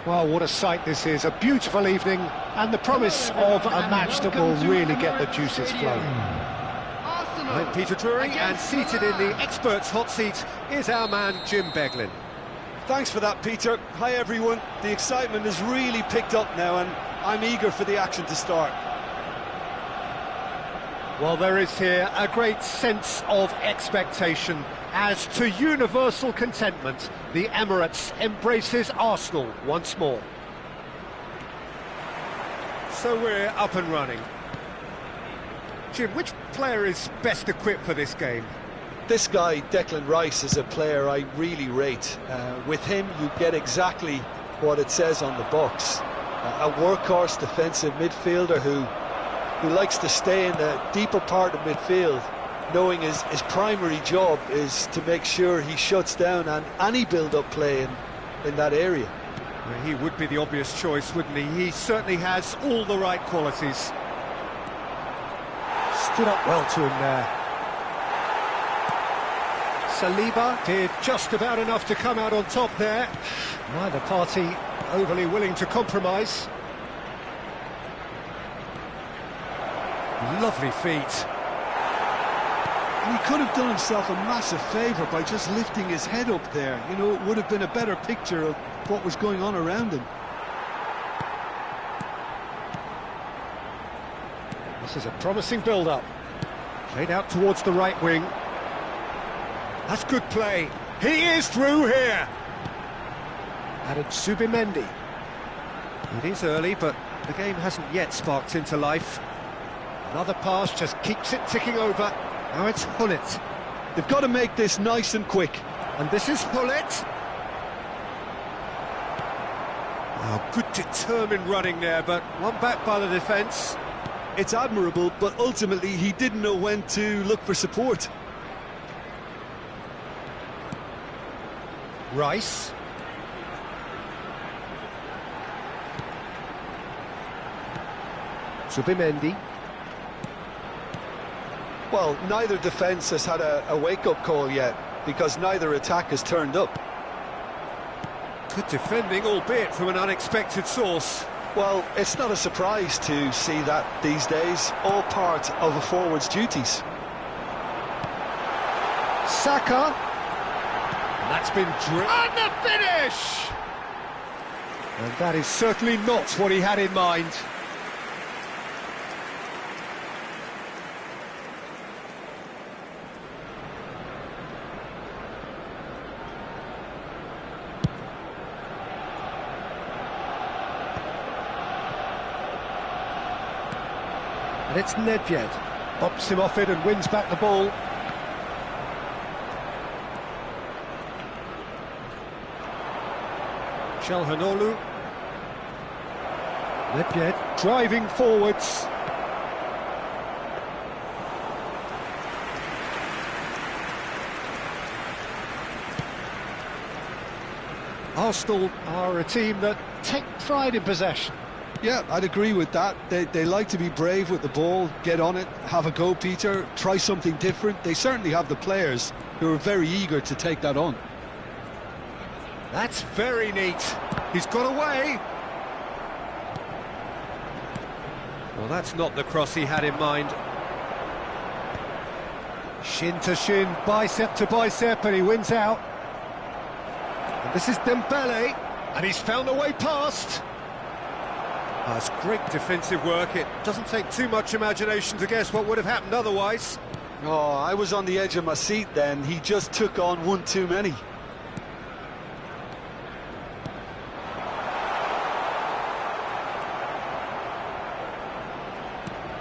Well, what a sight this is, a beautiful evening, and the promise of a match that will really get the juices flowing. I'm Peter Drury, and seated in the experts' hot seat is our man Jim Beglin. Thanks for that, Peter. Hi, everyone. The excitement has really picked up now, and I'm eager for the action to start. Well, there is here a great sense of expectation as to universal contentment. The Emirates embraces Arsenal once more. So we're up and running. Jim, which player is best equipped for this game? This guy, Declan Rice, is a player I really rate. With him, you get exactly what it says on the box. A workhorse defensive midfielder who likes to stay in the deeper part of midfield, knowing his primary job is to make sure he shuts down any build-up play in that area. Well, he would be the obvious choice, wouldn't he? He certainly has all the right qualities. Stood up well to him there. Saliba did just about enough to come out on top there. Neither party overly willing to compromise. Lovely feet. And he could have done himself a massive favour by just lifting his head up there. You know, it would have been a better picture of what was going on around him. This is a promising build-up. Played out towards the right wing. That's good play. He is through here. Added Subimendi. It is early, but the game hasn't yet sparked into life. Another pass just keeps it ticking over. Now it's Hullet. They've got to make this nice and quick. And this is Hullet. Oh, good determined running there, but one back by the defence. It's admirable, but ultimately he didn't know when to look for support. Rice. Subimendi. Well, neither defence has had a wake-up call yet, because neither attack has turned up. Good defending, albeit from an unexpected source. Well, it's not a surprise to see that these days, all part of a forward's duties. Saka. And that's been drilled. And the finish! And that is certainly not what he had in mind. And it's Nedved. Bops him off it and wins back the ball. Çalhanoğlu. Nedved driving forwards. Arsenal are a team that take pride in possession. Yeah, I'd agree with that. They like to be brave with the ball, get on it, have a go, Peter, try something different. They certainly have the players who are very eager to take that on. That's very neat. He's got away. Well, that's not the cross he had in mind. Shin to shin, bicep to bicep, and he wins out. And this is Dembele, and he's found a way past. That's great defensive work. It doesn't take too much imagination to guess what would have happened otherwise. Oh, I was on the edge of my seat then. He just took on one too many.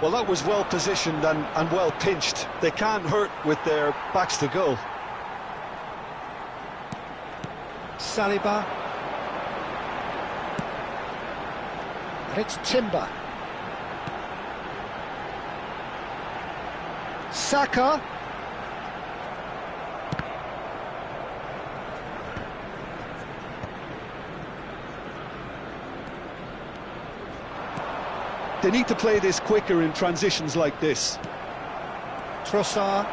Well, that was well positioned and well pinched. They can't hurt with their backs to goal. Saliba. And it's Timber. Saka. They need to play this quicker in transitions like this. Trossard.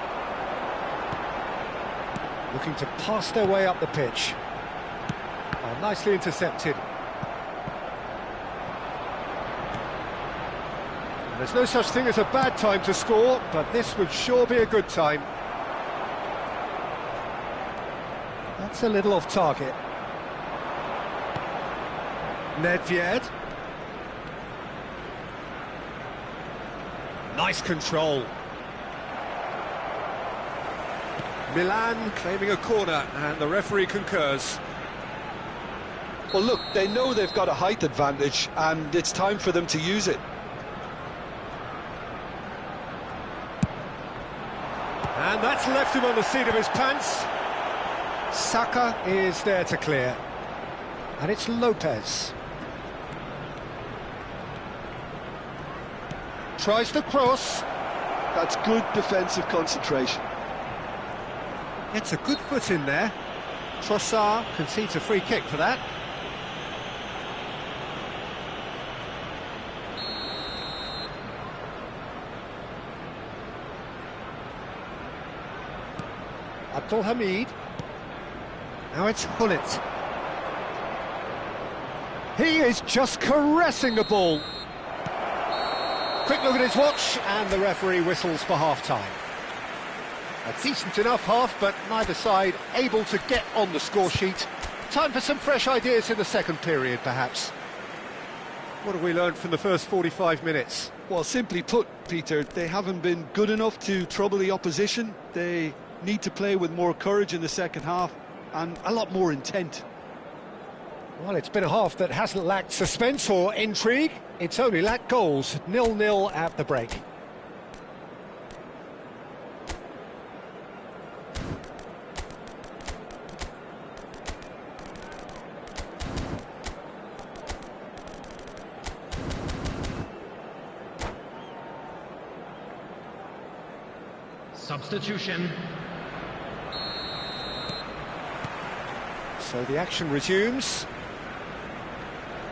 Looking to pass their way up the pitch. Oh, nicely intercepted. There's no such thing as a bad time to score, but this would sure be a good time. That's a little off target. Nedved. Nice control. Milan claiming a corner, and the referee concurs. Well, look, they know they've got a height advantage, and it's time for them to use it. And that's left him on the seat of his pants. Saka is there to clear. And it's Lopez. Tries the cross. That's good defensive concentration. It's a good foot in there. Trossard concedes a free kick for that. Abdulhamid. Now it's Hullet. He is just caressing the ball. Quick look at his watch, and the referee whistles for half-time. A decent enough half, but neither side able to get on the score sheet. Time for some fresh ideas in the second period, perhaps. What have we learned from the first 45 minutes? Well, simply put, Peter, they haven't been good enough to trouble the opposition. They need to play with more courage in the second half and a lot more intent. Well, it's been a half that hasn't lacked suspense or intrigue. It's only lacked goals. 0-0 at the break. Substitution. So the action resumes.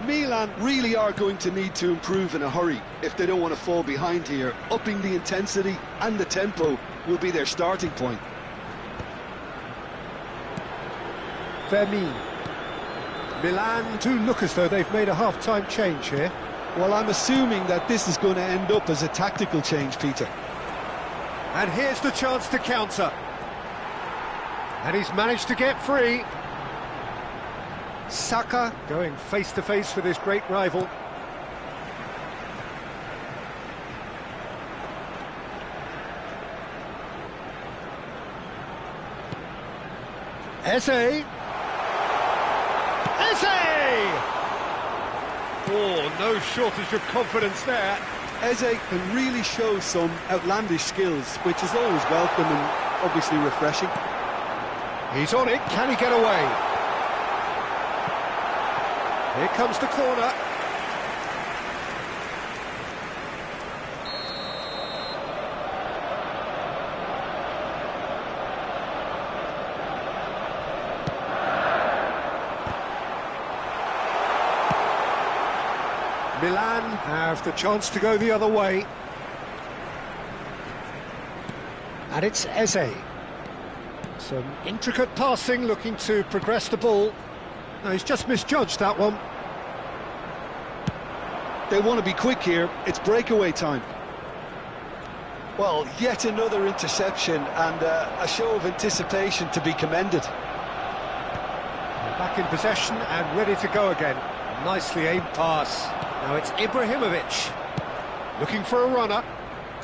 Milan really are going to need to improve in a hurry if they don't want to fall behind here. Upping the intensity and the tempo will be their starting point. Vermin. Milan do look as though they've made a half-time change here. Well, I'm assuming that this is going to end up as a tactical change, Peter. And here's the chance to counter. And he's managed to get free. Saka going face-to-face with his great rival. Eze! Eze! Oh, no shortage of confidence there. Eze can really show some outlandish skills, which is always welcome and obviously refreshing. He's on it, can he get away? Here comes the corner. Milan have the chance to go the other way. And it's Eze. Some intricate passing, looking to progress the ball. No, he's just misjudged that one. They want to be quick here. It's breakaway time. Well, yet another interception and a show of anticipation to be commended. Back in possession and ready to go again. Nicely aimed pass. Now it's Ibrahimovic. Looking for a runner.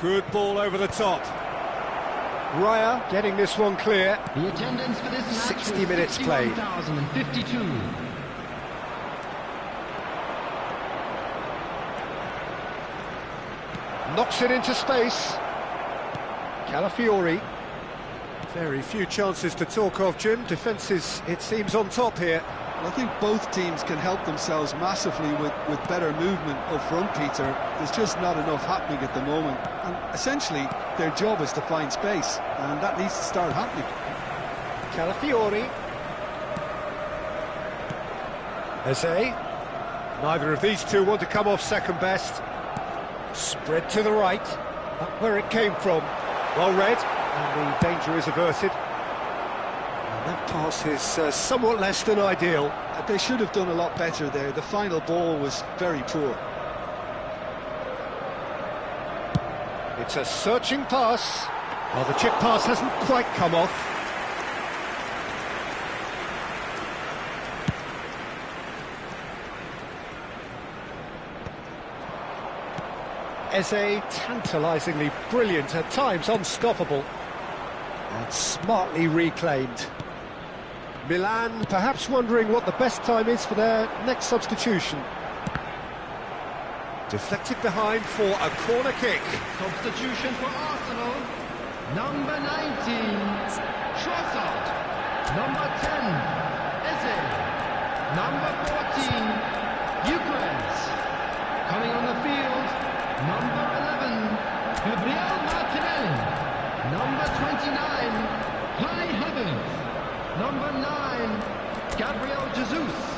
Good ball over the top. Raya getting this one clear. The attendance for this match 60 minutes played. 51,052. Knocks it into space. Calafiori. Very few chances to talk of, Jim. Defence is, it seems, on top here. Well, I think both teams can help themselves massively with better movement up front, Peter. There's just not enough happening at the moment. And essentially, their job is to find space, and that needs to start happening. Calafiori. Eze. Neither of these two want to come off second best. Spread to the right. Up where it came from. Well read. And the danger is averted. And that pass is somewhat less than ideal. They should have done a lot better there. The final ball was very poor. It's a searching pass. Well, the chip pass hasn't quite come off. Eze, tantalisingly brilliant, at times unstoppable. And smartly reclaimed. Milan perhaps wondering what the best time is for their next substitution. Deflected behind for a corner kick. Substitution for Arsenal. Number 19, Trossard. Number 10, Eze. Number 14, Ukraine. Coming on the field, number 11, Gabriel Martinelli. Number 29, Kai Havertz. Number 9, Gabriel Jesus.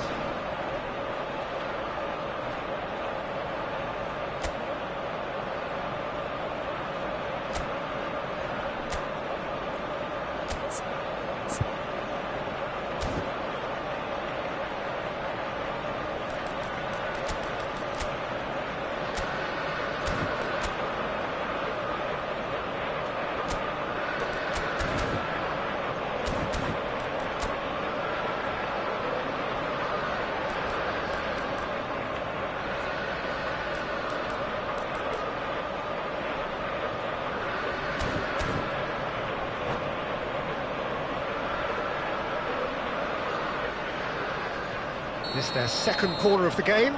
This is their second corner of the game.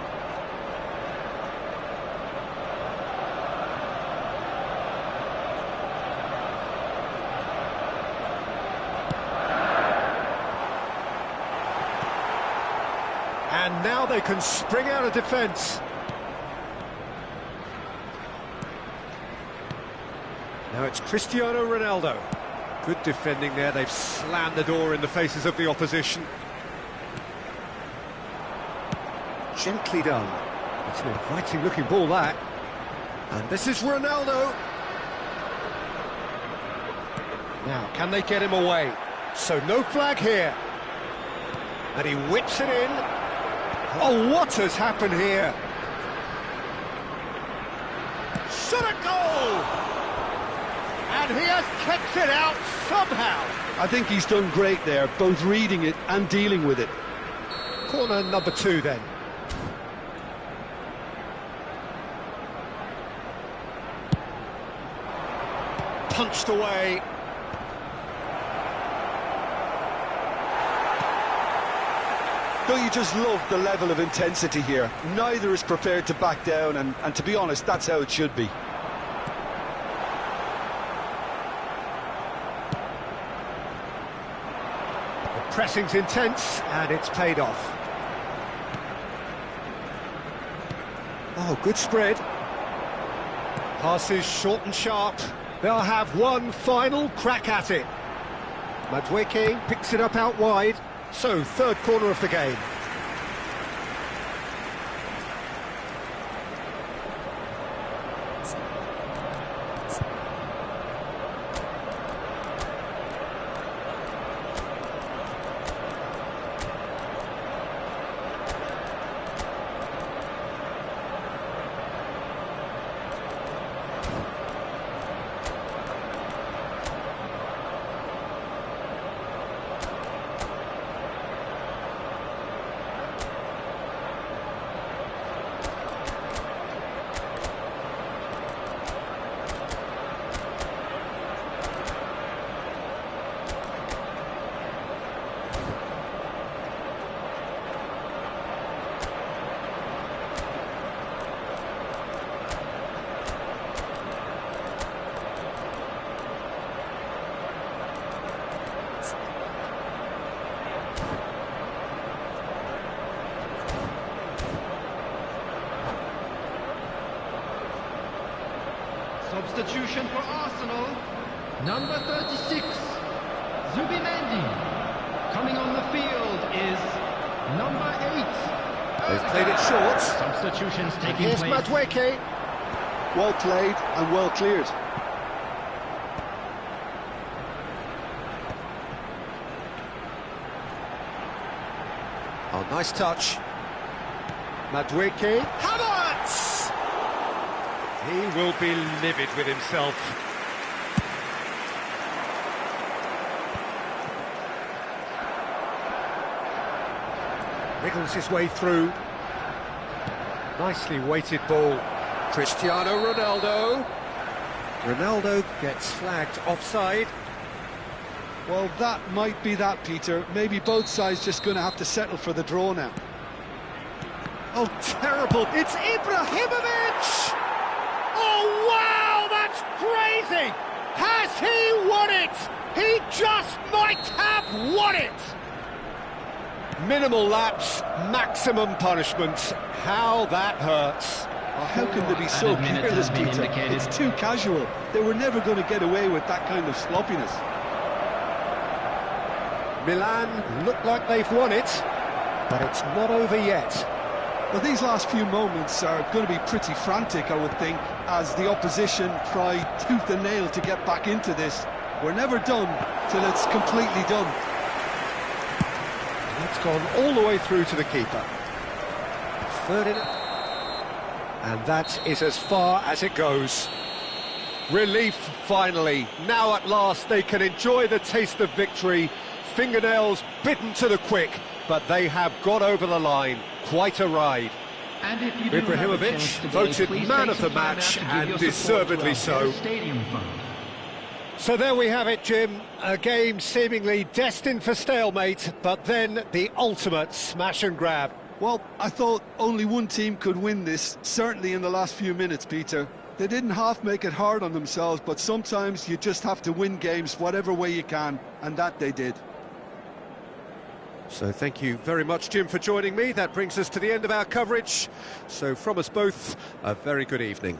And now they can spring out of defence. Now it's Cristiano Ronaldo. Good defending there. They've slammed the door in the faces of the opposition. Gently done. It's an inviting looking ball, that. And this is Ronaldo. Now, can they get him away? So no flag here. And he whips it in. Oh, what has happened here? Shot a goal! And he has kept it out somehow. I think he's done great there, both reading it and dealing with it. Corner number 2 then. Punched away. Don't you just love the level of intensity here? Neither is prepared to back down, and to be honest, that's how it should be. The pressing's intense, and it's paid off. Oh, good spread. Passes short and sharp. They'll have one final crack at it. Madueke picks it up out wide. So, third corner of the game. Substitution for Arsenal, number 36, Zubimendi. Coming on the field is number 8. They've played it short. Substitutions And taking here's place. Madueke. Well played and well cleared. Oh, nice touch. Madueke. Havertz! He will be livid with himself. Wriggles his way through. Nicely weighted ball. Cristiano Ronaldo. Ronaldo gets flagged offside. Well, that might be that, Peter. Maybe both sides just going to have to settle for the draw now. Oh, terrible. It's Ibrahimovic! Oh, wow, that's crazy! Has he won it? He just might have won it! Minimal lapse, maximum punishment. How that hurts. How can they be so Added minutes careless, have been Peter? indicated. It's too casual. They were never going to get away with that kind of sloppiness. Milan look like they've won it, but it's not over yet. Well, these last few moments are going to be pretty frantic, I would think, as the opposition try tooth and nail to get back into this. We're never done till it's completely done. It's gone all the way through to the keeper. Ferdinand. And that is as far as it goes. Relief, finally. Now at last they can enjoy the taste of victory. Fingernails bitten to the quick, but they have got over the line. Quite a ride. And if you do have a Ibrahimovic chance today, voted please man take of the some time match, out to give and your support deservedly to our so. Stadium Fund. So there we have it, Jim. A game seemingly destined for stalemate, but then the ultimate smash and grab. Well, I thought only one team could win this, certainly in the last few minutes, Peter. They didn't half make it hard on themselves, but sometimes you just have to win games whatever way you can, and that they did. So thank you very much, Jim, for joining me. That brings us to the end of our coverage. So from us both, a very good evening.